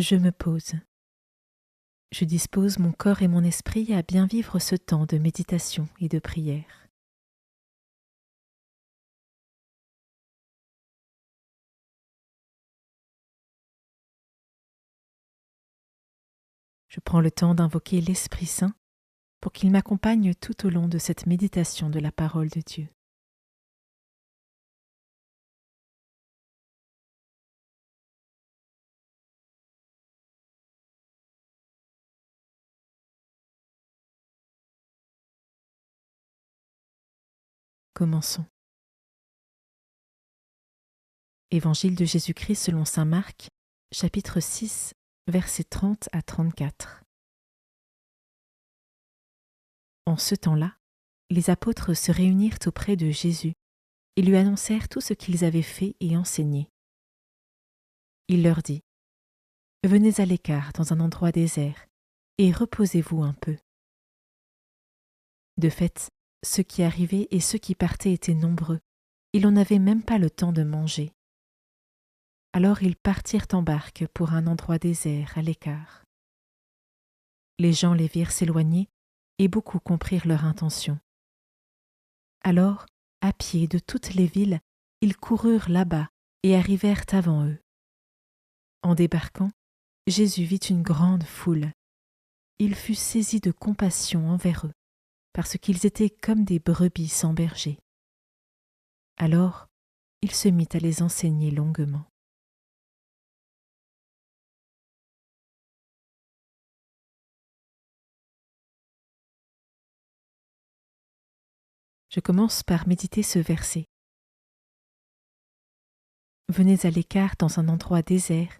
Je me pose. Je dispose mon corps et mon esprit à bien vivre ce temps de méditation et de prière. Je prends le temps d'invoquer l'Esprit Saint pour qu'il m'accompagne tout au long de cette méditation de la parole de Dieu. Commençons. Évangile de Jésus-Christ selon saint Marc, chapitre 6, versets 30 à 34. En ce temps-là, les apôtres se réunirent auprès de Jésus et lui annoncèrent tout ce qu'ils avaient fait et enseigné. Il leur dit : « Venez à l'écart dans un endroit désert et reposez-vous un peu. » De fait, ceux qui arrivaient et ceux qui partaient étaient nombreux, et l'on n'avait même pas le temps de manger. Alors ils partirent en barque pour un endroit désert à l'écart. Les gens les virent s'éloigner, et beaucoup comprirent leur intention. Alors, à pied de toutes les villes, ils coururent là-bas et arrivèrent avant eux. En débarquant, Jésus vit une grande foule. Il fut saisi de compassion envers eux, parce qu'ils étaient comme des brebis sans berger. Alors, il se mit à les enseigner longuement. Je commence par méditer ce verset. Venez à l'écart dans un endroit désert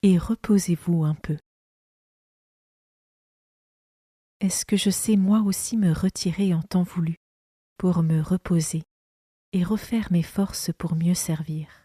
et reposez-vous un peu. Est-ce que je sais moi aussi me retirer en temps voulu pour me reposer et refaire mes forces pour mieux servir ?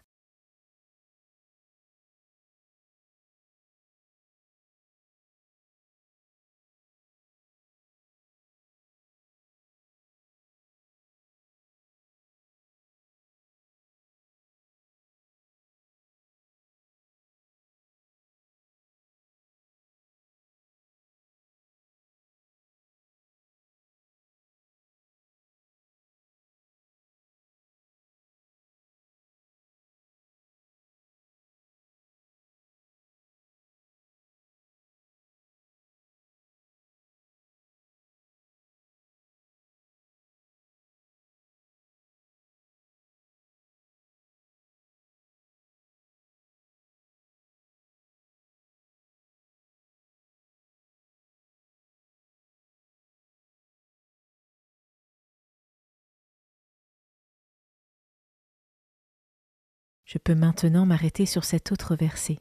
Je peux maintenant m'arrêter sur cet autre verset.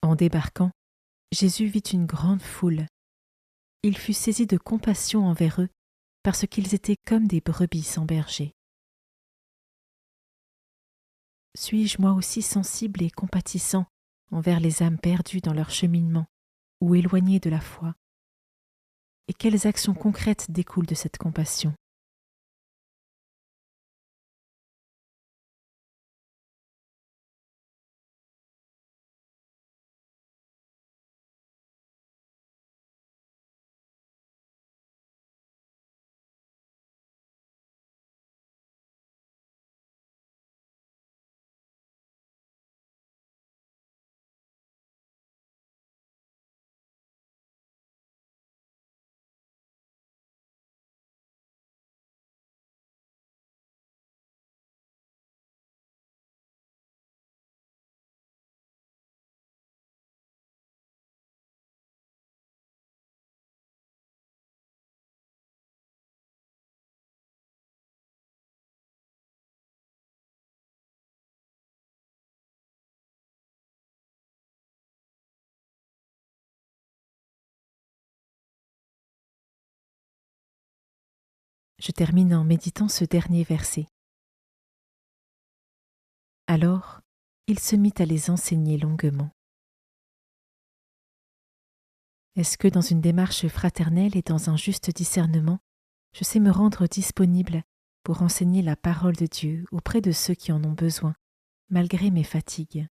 En débarquant, Jésus vit une grande foule. Il fut saisi de compassion envers eux parce qu'ils étaient comme des brebis sans berger. Suis-je moi aussi sensible et compatissant envers les âmes perdues dans leur cheminement ou éloignées de la foi ? Et quelles actions concrètes découlent de cette compassion ? Je termine en méditant ce dernier verset. Alors, il se mit à les enseigner longuement. Est-ce que dans une démarche fraternelle et dans un juste discernement, je sais me rendre disponible pour enseigner la parole de Dieu auprès de ceux qui en ont besoin, malgré mes fatigues ?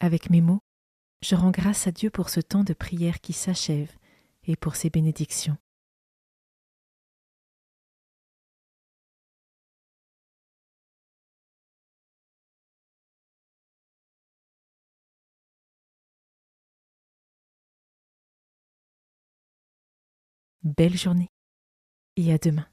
Avec mes mots, je rends grâce à Dieu pour ce temps de prière qui s'achève et pour ses bénédictions. Belle journée et à demain.